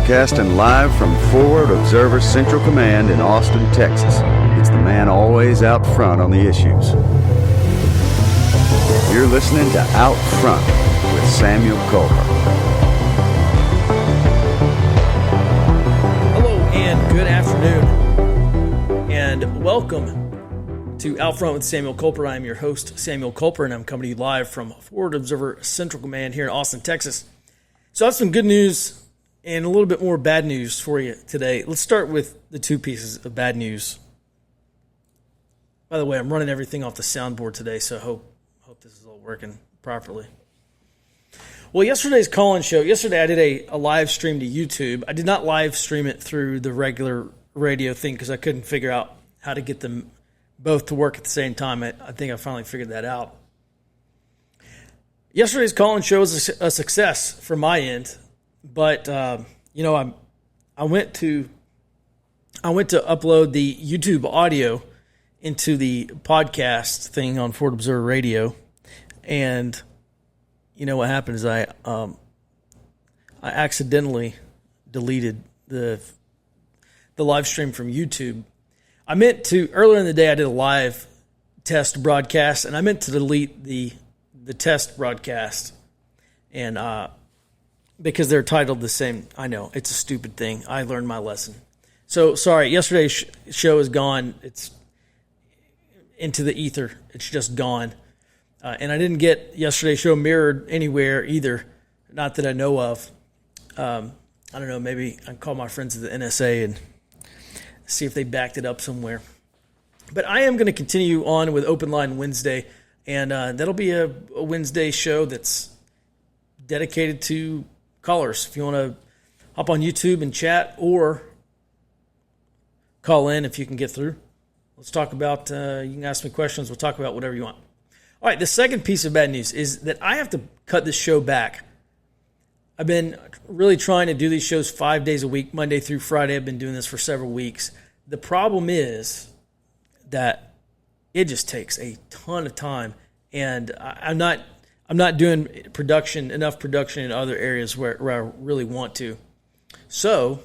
Broadcasting live from Forward Observer Central Command in Austin, Texas. It's the man always out front on the issues. You're listening to Out Front with Samuel Culper. Hello and good afternoon, and welcome to Out Front with Samuel Culper. I am your host, Samuel Culper, and I'm coming to you live from Forward Observer Central Command here in Austin, Texas. So I have some good news and a little bit more bad news for you today. Let's start with the two pieces of bad news. By the way, I'm running everything off the soundboard today, so I hope this is all working properly. Well, yesterday's call-in show, yesterday I did a live stream to YouTube. I did not live stream it through the regular radio thing because I couldn't figure out how to get them both to work at the same time. I think I finally figured that out. Yesterday's call-in show was a success from my end. But I went to upload the YouTube audio into the podcast thing on Forward Observer Radio, and you know what happened is I accidentally deleted the live stream from YouTube. I meant to earlier in the day I did a live test broadcast, and I meant to delete the test broadcast, and because they're titled the same. I know, it's a stupid thing. I learned my lesson. So, sorry, yesterday's show is gone. It's into the ether. It's just gone. And I didn't get yesterday's show mirrored anywhere either, not that I know of. I don't know, maybe I can call my friends at the NSA and see if they backed it up somewhere. But I am going to continue on with Open Line Wednesday, and that'll be a Wednesday show that's dedicated to callers. If you want to hop on YouTube and chat or call in if you can get through. Let's talk about, you can ask me questions. We'll talk about whatever you want. All right, the second piece of bad news is that I have to cut this show back. I've been really trying to do these shows 5 days a week, Monday through Friday. I've been doing this for several weeks. The problem is that it just takes a ton of time, and I'm not doing enough production in other areas where I really want to. So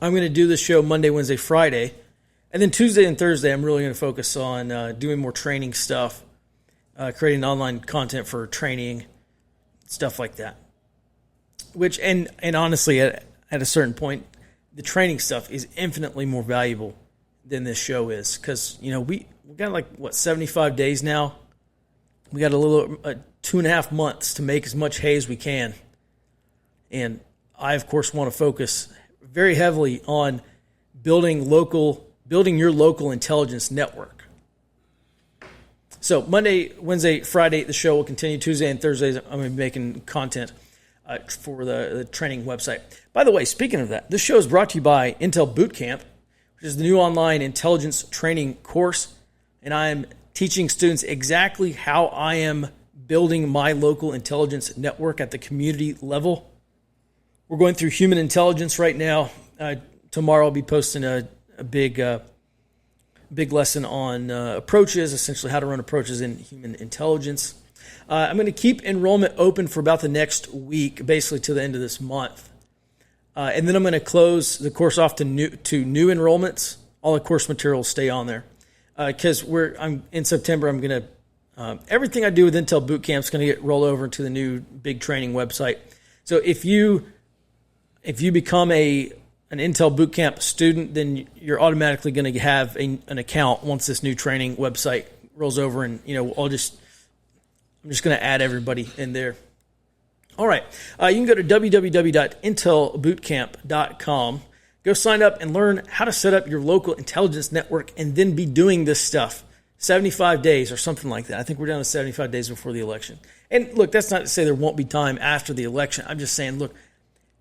I'm going to do this show Monday, Wednesday, Friday. And then Tuesday and Thursday, I'm really going to focus on doing more training stuff, creating online content for training, stuff like that. Which, and honestly, at a certain point, the training stuff is infinitely more valuable than this show is. Because, we got 75 days now. We got a little 2.5 months to make as much hay as we can. And I, of course, want to focus very heavily on building your local intelligence network. So Monday, Wednesday, Friday, the show will continue. Tuesday and Thursdays, I'm going to be making content for the training website. By the way, speaking of that, this show is brought to you by Intel Bootcamp, which is the new online intelligence training course. And I'm teaching students exactly how I am building my local intelligence network at the community level. We're going through human intelligence right now. Tomorrow I'll be posting a big lesson on approaches, essentially how to run approaches in human intelligence. I'm going to keep enrollment open for about the next week, basically to the end of this month. And then I'm going to close the course off to new enrollments. All the course material will stay on there. Because I'm in September, I'm going to everything I do with Intel Bootcamp is going to get rolled over into the new big training website. So if you become an Intel Bootcamp student, then you're automatically going to have an account once this new training website rolls over, and I'm just going to add everybody in there. All right, you can go to www.intelbootcamp.com. Go sign up and learn how to set up your local intelligence network and then be doing this stuff. 75 days or something like that. I think we're down to 75 days before the election. And look, that's not to say there won't be time after the election. I'm just saying, look,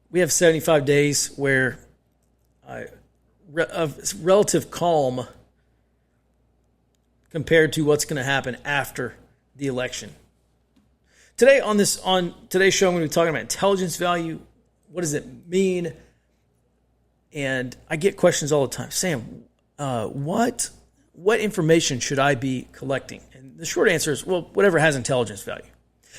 we have 75 days where of relative calm compared to what's going to happen after the election. Today on today's show, I'm going to be talking about intelligence value. What does it mean? And I get questions all the time. Sam, what information should I be collecting? And the short answer is, well, whatever has intelligence value.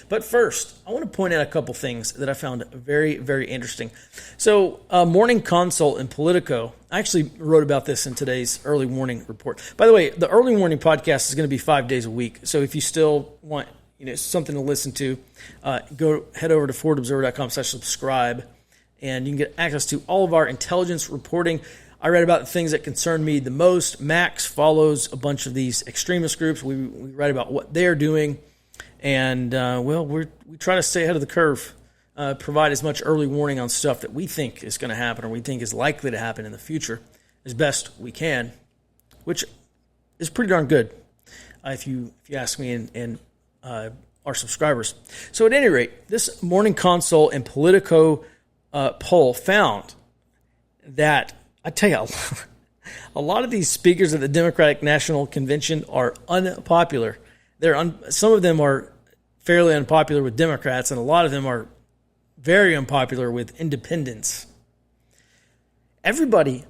But first, I want to point out a couple things that I found very, very interesting. So, Morning Consult and Politico, I actually wrote about this in today's early morning report. By the way, the early morning podcast is going to be 5 days a week. So if you still want something to listen to, head over to forwardobserver.com/subscribe, and you can get access to all of our intelligence reporting. I read about the things that concern me the most. Max follows a bunch of these extremist groups. We write about what they're doing. And, we try to stay ahead of the curve, provide as much early warning on stuff that we think is going to happen or we think is likely to happen in the future as best we can, which is pretty darn good, if you ask me and our subscribers. So at any rate, this Morning Consult and Politico poll found that, I tell you, a lot of these speakers at the Democratic National Convention are unpopular. Some of them are fairly unpopular with Democrats, and a lot of them are very unpopular with independents. Everybody,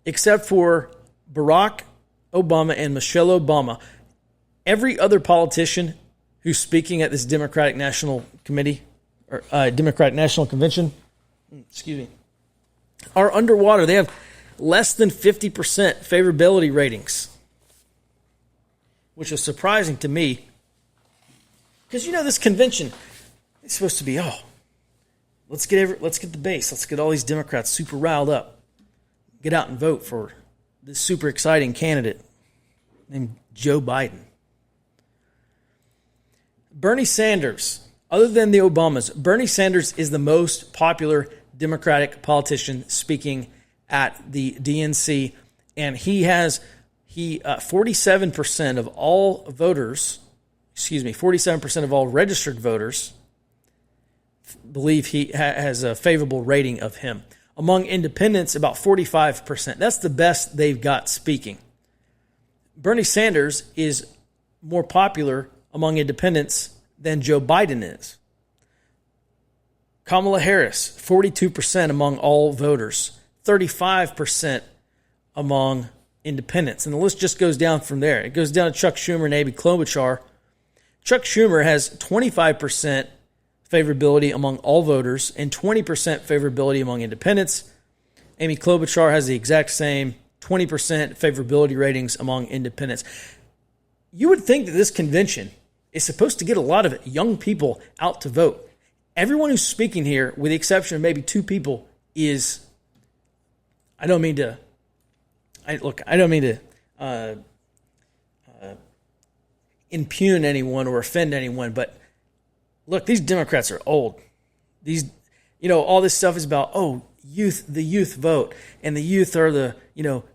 except for Barack Obama and Michelle Obama, every other politician who's speaking at this Democratic National Committee or Democratic National Convention, are underwater. They have less than 50% favorability ratings, which is surprising to me. Because this convention is supposed to be, let's get the base, let's get all these Democrats super riled up, get out and vote for this super exciting candidate named Joe Biden. Bernie Sanders, other than the Obamas, Bernie Sanders is the most popular Democratic politician speaking at the DNC, and he 47% of all voters, 47% of all registered voters believe he has a favorable rating of him. Among independents, about 45%. That's the best they've got speaking. Bernie Sanders is more popular among independents than Joe Biden is. Kamala Harris, 42% among all voters, 35% among independents. And the list just goes down from there. It goes down to Chuck Schumer and Amy Klobuchar. Chuck Schumer has 25% favorability among all voters and 20% favorability among independents. Amy Klobuchar has the exact same 20% favorability ratings among independents. You would think that this convention is supposed to get a lot of young people out to vote. Everyone who's speaking here, with the exception of maybe two people, is, I don't mean to impugn anyone or offend anyone, but look, these Democrats are old. All this stuff is about, the youth vote, and the youth are they're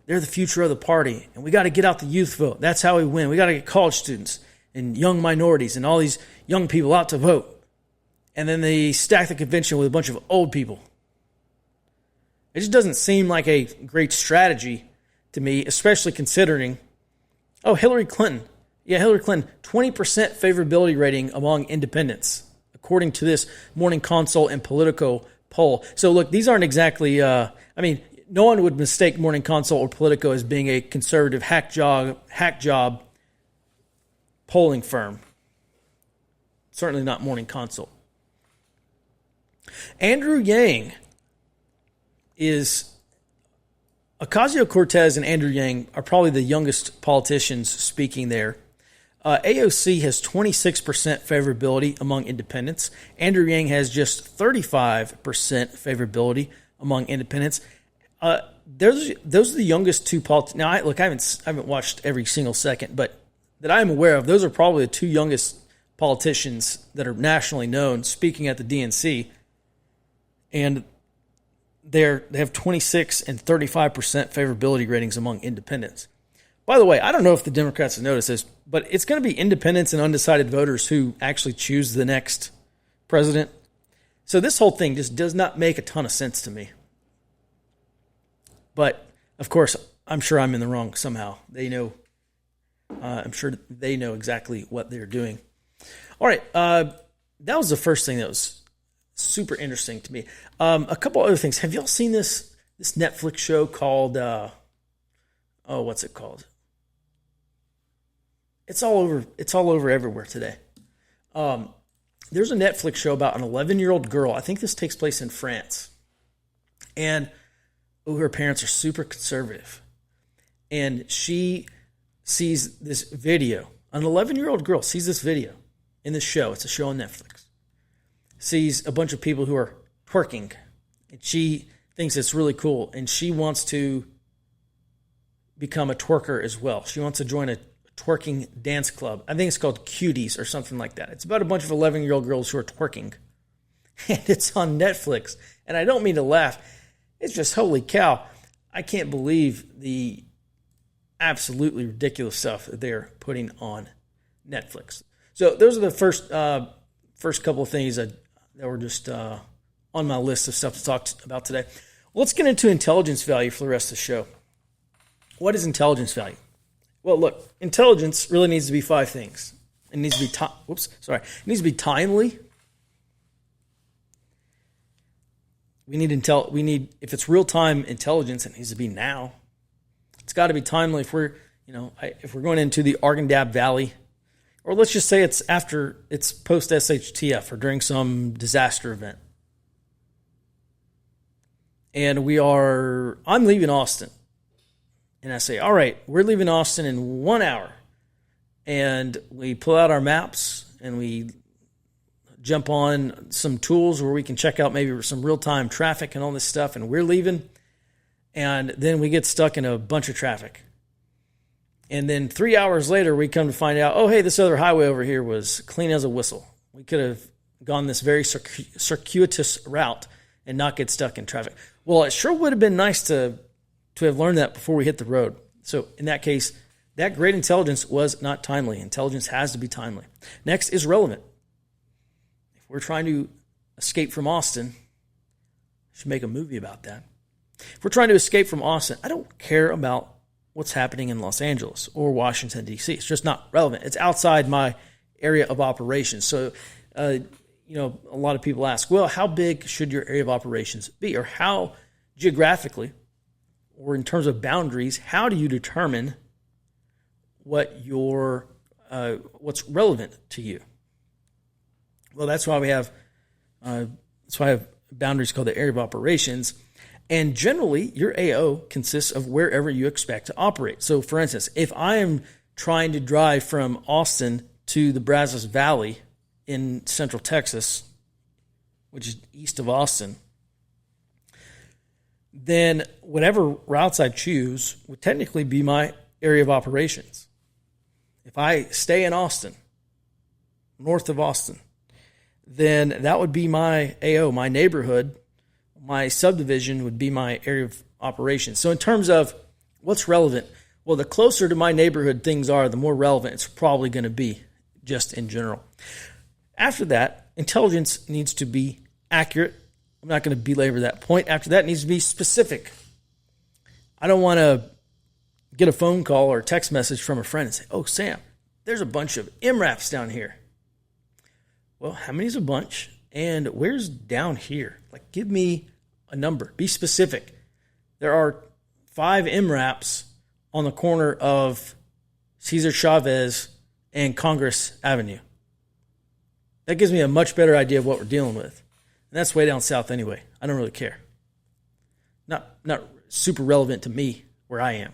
the future of the party, and we got to get out the youth vote. That's how we win. We got to get college students and young minorities and all these young people out to vote. And then they stack the convention with a bunch of old people. It just doesn't seem like a great strategy to me, especially considering, Hillary Clinton. Yeah, Hillary Clinton, 20% favorability rating among independents, according to this Morning Consult and Politico poll. So look, these aren't exactly, no one would mistake Morning Consult or Politico as being a conservative hack job polling firm. Certainly not Morning Consult. Andrew Yang Ocasio-Cortez and Andrew Yang are probably the youngest politicians speaking there. AOC has 26% favorability among independents. Andrew Yang has just 35% favorability among independents. Those are the youngest two politicians. Now, I haven't watched every single second, but that I'm aware of, those are probably the two youngest politicians that are nationally known speaking at the DNC. And they have 26 and 35% favorability ratings among independents. By the way, I don't know if the Democrats have noticed this, but it's going to be independents and undecided voters who actually choose the next president. So this whole thing just does not make a ton of sense to me. But, of course, I'm sure I'm in the wrong somehow. They know. I'm sure they know exactly what they're doing. All right. That was the first thing that was super interesting to me. A couple other things. Have y'all seen this Netflix show called, what's it called? It's all over everywhere today. there's a Netflix show about an 11-year-old girl. I think this takes place in France. And her parents are super conservative. And she sees this video. An 11-year-old girl sees this video in this show. It's a show on Netflix. Sees a bunch of people who are twerking. And she thinks it's really cool. And she wants to become a twerker as well. She wants to join a twerking dance club. I think it's called Cuties or something like that. It's about a bunch of 11-year-old girls who are twerking. And it's on Netflix. And I don't mean to laugh. It's just, holy cow. I can't believe the absolutely ridiculous stuff that they're putting on Netflix. So those are the first couple of things that were just on my list of stuff to talk about today. Let's get into intelligence value for the rest of the show. What is intelligence value? Well, look, intelligence really needs to be 5 things. It needs to be It needs to be timely. We need if it's real-time intelligence, it needs to be now. It's got to be timely if we're going into the Argandab Valley, or let's just say it's post SHTF or during some disaster event. And I'm leaving Austin. And I say, all right, we're leaving Austin in 1 hour. And we pull out our maps and we jump on some tools where we can check out maybe some real-time traffic and all this stuff. And we're leaving. And then we get stuck in a bunch of traffic. And then 3 hours later, we come to find out, oh, hey, this other highway over here was clean as a whistle. We could have gone this very circuitous route and not get stuck in traffic. Well, it sure would have been nice to have learned that before we hit the road. So in that case, that great intelligence was not timely. Intelligence has to be timely. Next is relevant. If we're trying to escape from Austin, I should make a movie about that. If we're trying to escape from Austin, I don't care about what's happening in Los Angeles or Washington, D.C. It's just not relevant. It's outside my area of operations. So, a lot of people ask, well, how big should your area of operations be? Or how geographically, or in terms of boundaries, how do you determine what's relevant to you? Well, that's why I have boundaries called the area of operations. And generally, your AO consists of wherever you expect to operate. So, for instance, if I am trying to drive from Austin to the Brazos Valley in central Texas, which is east of Austin, then whatever routes I choose would technically be my area of operations. If I stay in Austin, north of Austin, then that would be my AO, my neighborhood. My subdivision would be my area of operations. So in terms of what's relevant, well, the closer to my neighborhood things are, the more relevant it's probably going to be, just in general. After that, intelligence needs to be accurate. I'm not going to belabor that point. After that, it needs to be specific. I don't want to get a phone call or a text message from a friend and say, oh, Sam, there's a bunch of MRAPs down here. Well, how many is a bunch? And where's down here? Like, give me a number. Be specific. There are 5 MRAPs on the corner of Cesar Chavez and Congress Avenue. That gives me a much better idea of what we're dealing with. And that's way down south anyway. I don't really care. Not super relevant to me where I am.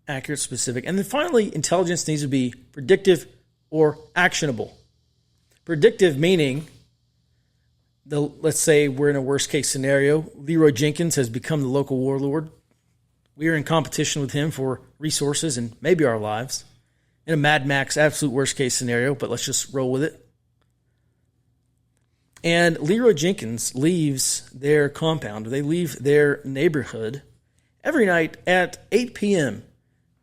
Accurate, specific. And then finally, intelligence needs to be predictive or actionable. Predictive meaning, let's say we're in a worst case scenario. Leroy Jenkins has become the local warlord. We are in competition with him for resources and maybe our lives. In a Mad Max absolute worst case scenario, but let's just roll with it. And Leroy Jenkins leaves their compound, they leave their neighborhood every night at 8 p.m.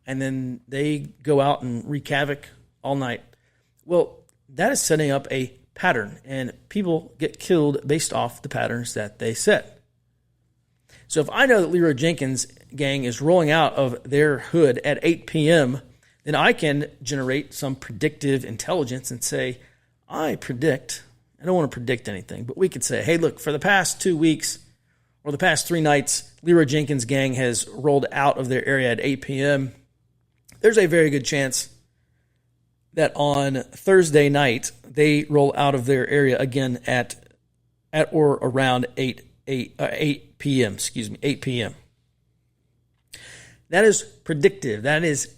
And then they go out and wreak havoc all night. Well, that is setting up a pattern, and people get killed based off the patterns that they set. So if I know that Leroy Jenkins' gang is rolling out of their hood at 8 p.m., then I can generate some predictive intelligence and say, I don't want to predict anything, but we could say, hey, look, for the past 2 weeks or the past 3 nights, Leroy Jenkins' gang has rolled out of their area at 8 p.m. There's a very good chance that on Thursday night they roll out of their area again at or around 8 p.m. 8 p.m. That is predictive. That is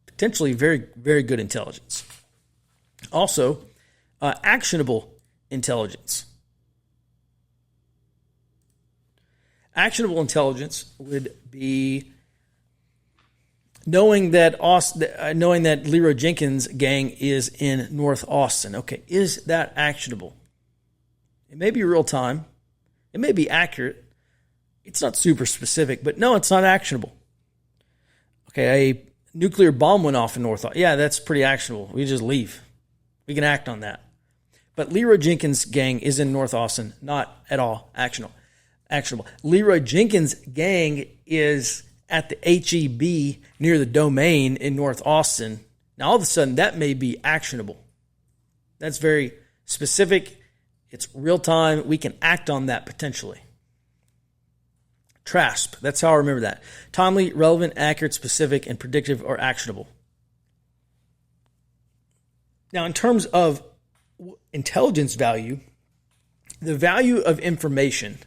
potentially very, very good intelligence. Also, actionable intelligence. Actionable intelligence would be knowing that Leroy Jenkins' gang is in North Austin. Okay, is that actionable? It may be real time. It may be accurate. It's not super specific, but no, it's not actionable. Okay, a nuclear bomb went off in North Austin. Yeah, that's pretty actionable. We just leave. We can act on that. But Leroy Jenkins' gang is in North Austin, not at all actionable. Leroy Jenkins' gang is at the HEB near the Domain in North Austin. Now, all of a sudden, that may be actionable. That's very specific. It's real time. We can act on that potentially. TRASP. That's how I remember that. Timely, relevant, accurate, specific, and predictive or actionable. Now, in terms of intelligence value, the value of information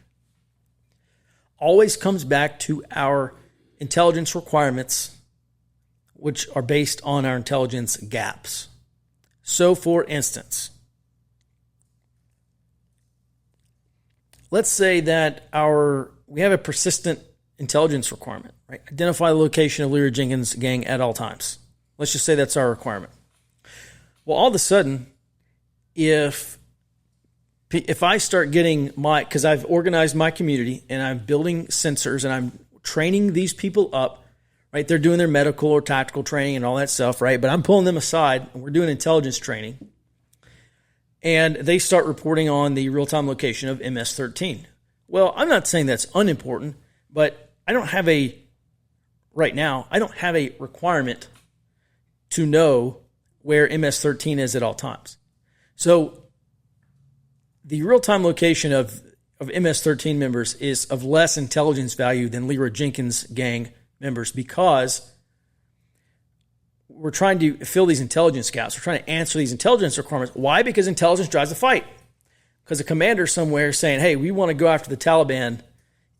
always comes back to our intelligence requirements, which are based on our intelligence gaps. So, for instance, let's say that we have a persistent intelligence requirement, right? Identify the location of Leroy Jenkins' gang at all times. Let's just say that's our requirement. Well, all of a sudden, if I start getting because I've organized my community and I'm building sensors and I'm training these people up, right? They're doing their medical or tactical training and all that stuff, right? But I'm pulling them aside and we're doing intelligence training. And they start reporting on the real-time location of MS-13. Well, I'm not saying that's unimportant, but I don't have a requirement to know where MS-13 is at all times. So the real-time location of MS-13 members is of less intelligence value than Leroy Jenkins' gang members because we're trying to fill these intelligence gaps. We're trying to answer these intelligence requirements. Why? Because intelligence drives the fight. Because a commander somewhere is saying, hey, we want to go after the Taliban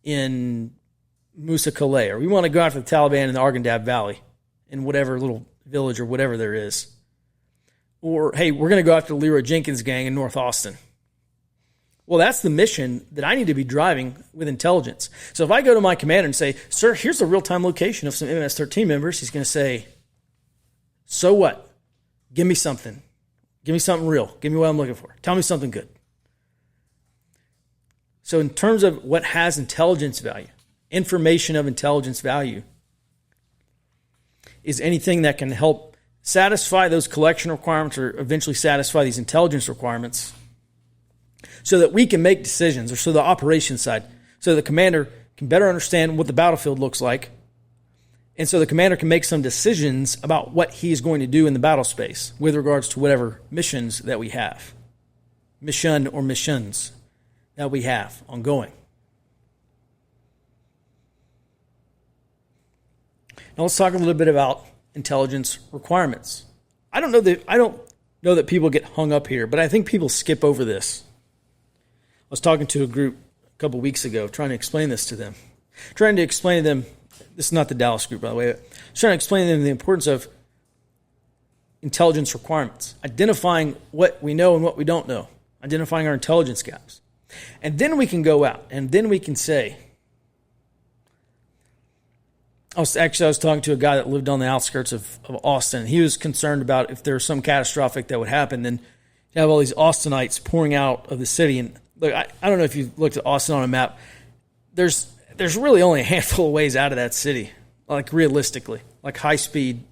in Musa Calais, or we want to go after the Taliban in the Arghandab Valley, in whatever little village or whatever there is. Or, hey, we're going to go after the Leroy Jenkins gang in North Austin. Well, that's the mission that I need to be driving with intelligence. So if I go to my commander and say, sir, here's the real-time location of some MS-13 members, he's going to say, so what? Give me something. Give me something real. Give me what I'm looking for. Tell me something good. So in terms of what has intelligence value, information of intelligence value is anything that can help satisfy those collection requirements or eventually satisfy these intelligence requirements so that we can make decisions, or so the operations side, so the commander can better understand what the battlefield looks like, and so the commander can make some decisions about what he is going to do in the battle space with regards to whatever missions that we have, mission or missions that we have ongoing. Now let's talk a little bit about intelligence requirements. I don't know that people get hung up here, but I think people skip over this. I was talking to a group a couple weeks ago, trying to explain this to them. Trying to explain to them, this is not the Dallas group, by the way, but trying to explain to them the importance of intelligence requirements, identifying what we know and what we don't know, identifying our intelligence gaps. And then we can go out, and then we can say, I was talking to a guy that lived on the outskirts of Austin. He was concerned about if there was some catastrophic that would happen, then you have all these Austinites pouring out of the city. And look, I don't know if you've looked at Austin on a map. There's really only a handful of ways out of that city, like realistically, like high-speed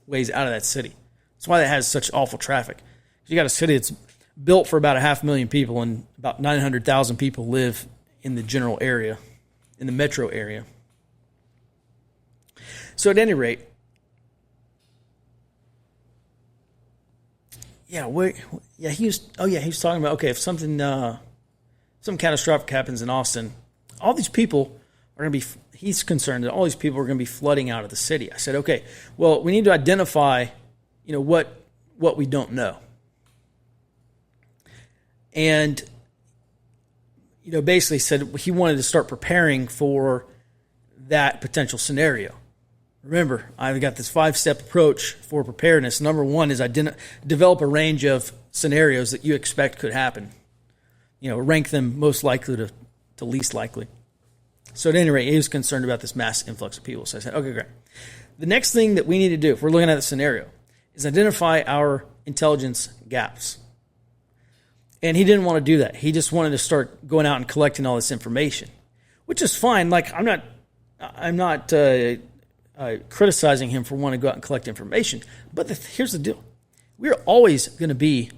ways out of that city. That's why that has such awful traffic. You got a city that's built for about 500,000 people, and about 900,000 people live in the general area, in the metro area. So at any rate, he was talking about, okay, if something catastrophic happens in Austin, all these people are going to be, he's concerned that all these people are going to be flooding out of the city. I said, okay, well, we need to identify, what what we don't know. And, basically said he wanted to start preparing for that potential scenario. Remember, I've got this 5-step approach for preparedness. Number one is develop a range of scenarios that you expect could happen. Rank them most likely to least likely. So at any rate, he was concerned about this mass influx of people. So I said, okay, great. The next thing that we need to do, if we're looking at the scenario, is identify our intelligence gaps. And he didn't want to do that. He just wanted to start going out and collecting all this information, which is fine. Like, I'm not criticizing him for wanting to go out and collect information. But here's the deal. We're always going to be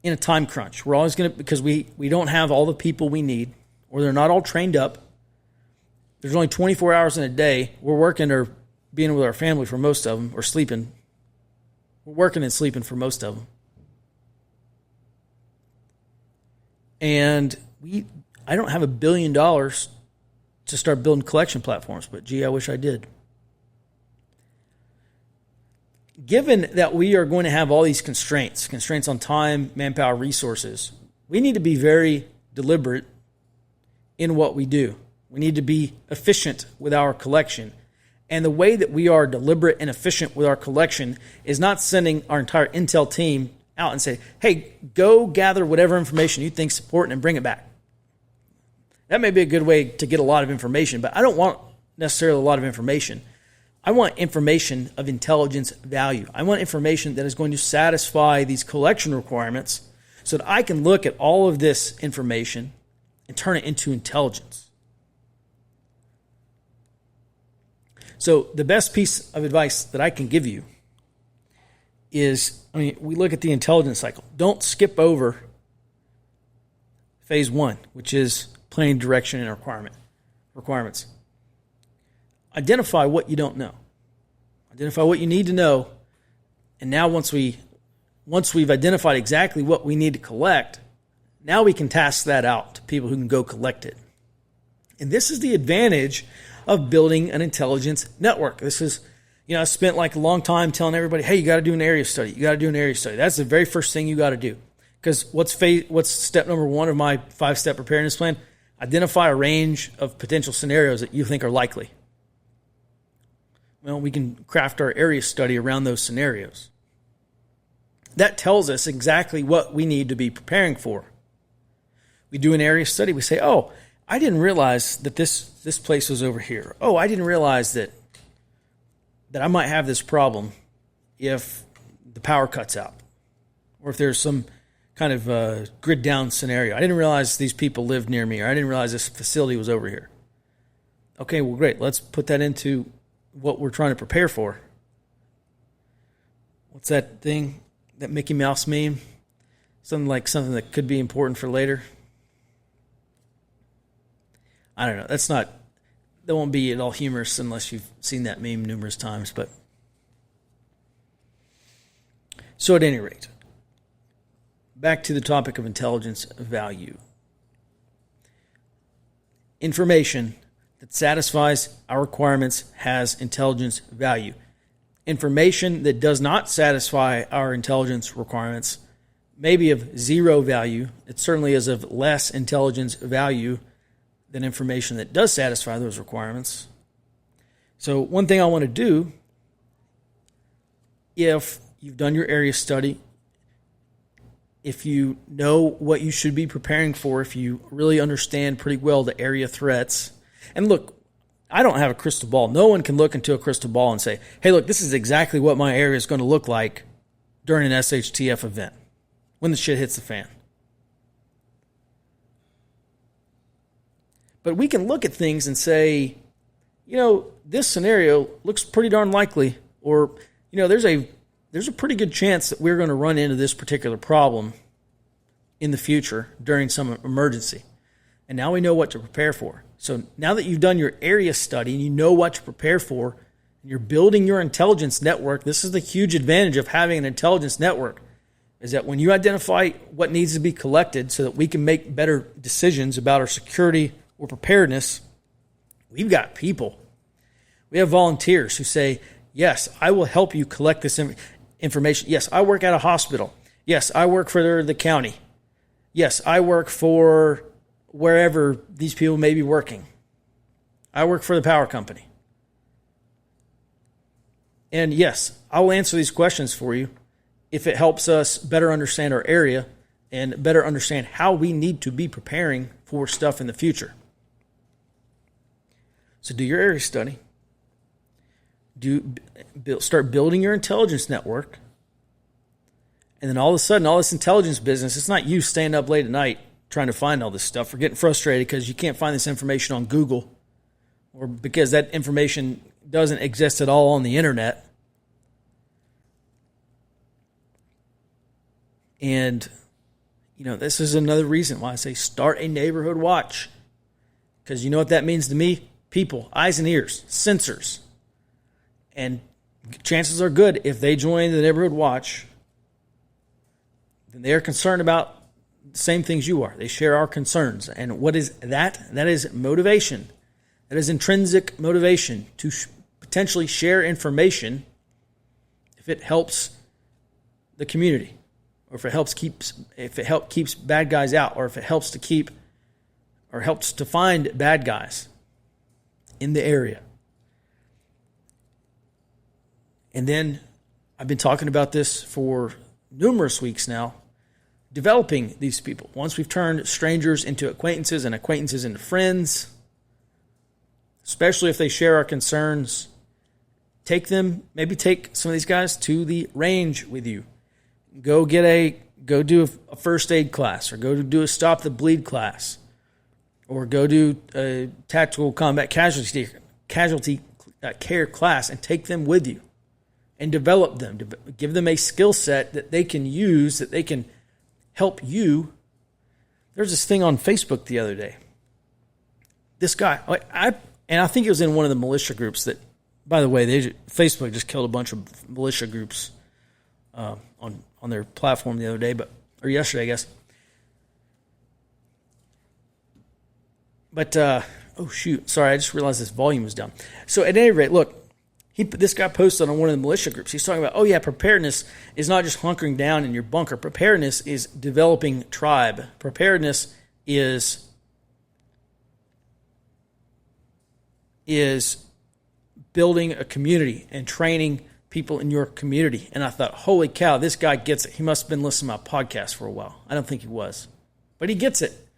in a time crunch. We're always going to, because we don't have all the people we need, or they're not all trained up. There's only 24 hours in a day. We're working or being with our family for most of them, or sleeping. We're working and sleeping for most of them. And I don't have $1 billion to start building collection platforms, but gee, I wish I did. Given that we are going to have all these constraints on time, manpower, resources, we need to be very deliberate in what we do. We need to be efficient with our collection. And the way that we are deliberate and efficient with our collection is not sending our entire intel team out and say, hey, go gather whatever information you think is important and bring it back. That may be a good way to get a lot of information, but I don't want necessarily a lot of information. I want information of intelligence value. I want information that is going to satisfy these collection requirements so that I can look at all of this information and turn it into intelligence. So the best piece of advice that I can give you is, we look at the intelligence cycle. Don't skip over phase 1, which is planning, direction, and requirements. Identify what you don't know. Identify what you need to know. And now once we've identified exactly what we need to collect, now we can task that out to people who can go collect it. And this is the advantage of building an intelligence network. This is, I spent like a long time telling everybody, hey, you got to do an area study. You got to do an area study. That's the very first thing you got to do. Because what's step number 1 of my 5-step preparedness plan? Identify a range of potential scenarios that you think are likely. Well, we can craft our area study around those scenarios. That tells us exactly what we need to be preparing for. We do an area study. We say, oh, I didn't realize that this place was over here. Oh, I didn't realize that I might have this problem if the power cuts out, or if there's some kind of grid down scenario. I didn't realize these people lived near me, or I didn't realize this facility was over here. Okay, well, great. Let's put that into what we're trying to prepare for. What's that thing, that Mickey Mouse meme? Something that could be important for later. I don't know. That won't be at all humorous unless you've seen that meme numerous times. But so at any rate, back to the topic of intelligence value. Information that satisfies our requirements has intelligence value. Information that does not satisfy our intelligence requirements may be of zero value. It certainly is of less intelligence value than information that does satisfy those requirements. So one thing I want to do, if you've done your area study, if you know what you should be preparing for, if you really understand pretty well the area threats, and look, I don't have a crystal ball. No one can look into a crystal ball and say, hey, look, this is exactly what my area is going to look like during an SHTF event when the shit hits the fan. But we can look at things and say, this scenario looks pretty darn likely, or, there's a pretty good chance that we're going to run into this particular problem in the future during some emergency. And now we know what to prepare for. So now that you've done your area study and you know what to prepare for, and you're building your intelligence network, this is the huge advantage of having an intelligence network, is that when you identify what needs to be collected so that we can make better decisions about our security or preparedness, we've got people. We have volunteers who say, yes, I will help you collect this. information. Yes, I work at a hospital. Yes, I work for the county. Yes, I work for wherever these people may be working. I work for the power company. And yes, I'll answer these questions for you if it helps us better understand our area and better understand how we need to be preparing for stuff in the future. So do your area study. Start building your intelligence network. And then all of a sudden, all this intelligence business, it's not you staying up late at night trying to find all this stuff or getting frustrated because you can't find this information on Google or because that information doesn't exist at all on the internet. And, this is another reason why I say start a neighborhood watch. Because you know what that means to me? People, eyes and ears, sensors. And chances are good if they join the neighborhood watch, then they are concerned about the same things you are. They share our concerns. And what is that? That is motivation. That is intrinsic motivation to potentially share information if it helps the community, or if it helps keeps bad guys out, or if it helps to find bad guys in the area. And then I've been talking about this for numerous weeks now, developing these people. Once we've turned strangers into acquaintances and acquaintances into friends, especially if they share our concerns, take some of these guys to the range with you. Go do a first aid class, or go do a stop the bleed class, or go do a tactical combat casualty care class and take them with you and develop them, give them a skill set that they can use, that they can help you. There's this thing on Facebook the other day. This guy, I think it was in one of the militia groups that, by the way, Facebook just killed a bunch of militia groups on their platform the other day, or yesterday, I guess. But, oh shoot, sorry, I just realized this volume was down. So at any rate, look, this guy posted on one of the militia groups. He's talking about, preparedness is not just hunkering down in your bunker. Preparedness is developing tribe. Preparedness is building a community and training people in your community. And I thought, holy cow, this guy gets it. He must have been listening to my podcast for a while. I don't think he was. But he gets it.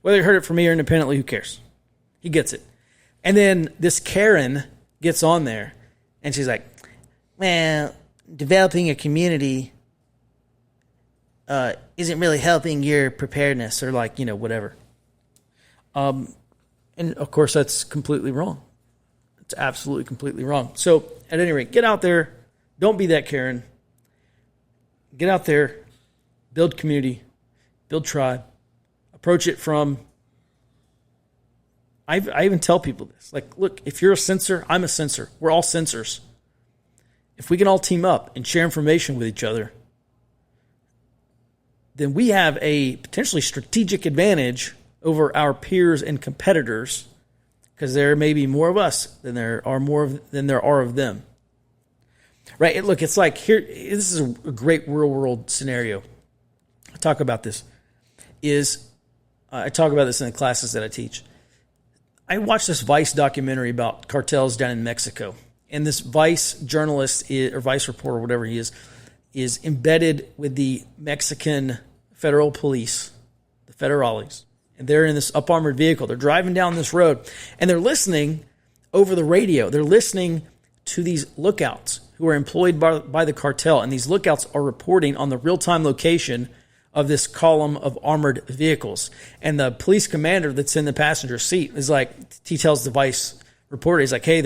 Whether he heard it from me or independently, who cares? He gets it. And then this Karen gets on there, and she's like, well, developing a community isn't really helping your preparedness, or whatever. And of course, that's completely wrong. It's absolutely completely wrong. So at any rate, get out there. Don't be that Karen. Get out there. Build community. Build tribe. Approach it from... I even tell people this. Look, if you're a sensor, I'm a sensor. We're all sensors. If we can all team up and share information with each other, then we have a potentially strategic advantage over our peers and competitors, because there may be more of us than there are of them. Right? Look, it's like here. This is a great real world scenario. I talk about this. I talk about this in the classes that I teach. I watched this Vice documentary about cartels down in Mexico, and this Vice journalist or Vice reporter, whatever he is embedded with the Mexican federal police, the federales, and they're in this up-armored vehicle. They're driving down this road, and they're listening over the radio. They're listening to these lookouts who are employed by the cartel, and these lookouts are reporting on the real-time location of this column of armored vehicles. And the police commander that's in the passenger seat is he tells the Vice reporter, he's like, hey,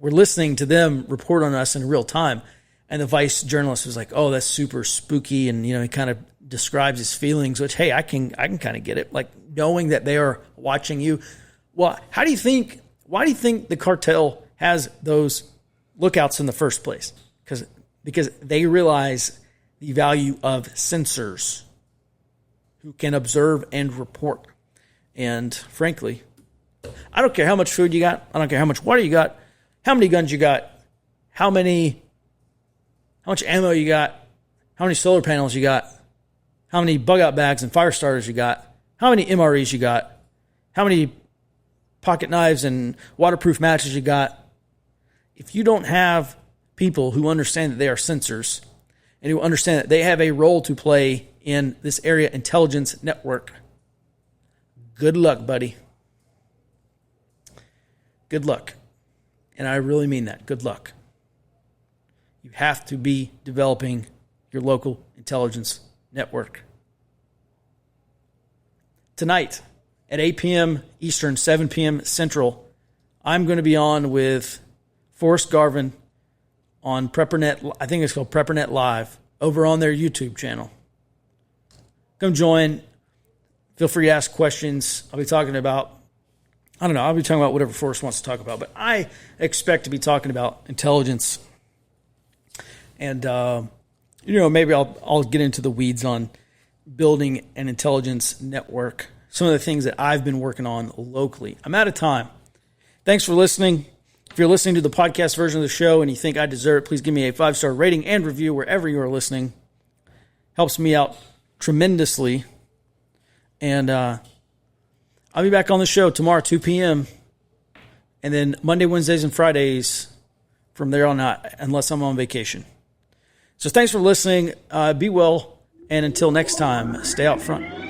we're listening to them report on us in real time. And the Vice journalist was like, oh, that's super spooky. And, he kind of describes his feelings, which, hey, I can kind of get it. Knowing that they are watching you. Well, why do you think the cartel has those lookouts in the first place? Because they realize the value of sensors who can observe and report. And frankly, I don't care how much food you got. I don't care how much water you got, how many guns you got, how many how much ammo you got, how many solar panels you got, how many bug-out bags and fire starters you got, how many MREs you got, how many pocket knives and waterproof matches you got. If you don't have people who understand that they are sensors and who understand that they have a role to play in this area intelligence network, good luck, buddy. Good luck. And I really mean that. Good luck. You have to be developing your local intelligence network. Tonight at 8 p.m. Eastern, 7 p.m. Central, I'm going to be on with Forrest Garvin on Preppernet. I think it's called Preppernet Live over on their YouTube channel. Come join. Feel free to ask questions. I'll be talking about, I'll be talking about whatever Forrest wants to talk about, but I expect to be talking about intelligence. And, maybe I'll get into the weeds on building an intelligence network, some of the things that I've been working on locally. I'm out of time. Thanks for listening. If you're listening to the podcast version of the show and you think I deserve it, please give me a 5-star rating and review wherever you are listening. Helps me out tremendously. And I'll be back on the show tomorrow, 2 p.m. And then Monday, Wednesdays, and Fridays from there on out, unless I'm on vacation. So thanks for listening. Be well. And until next time, stay out front.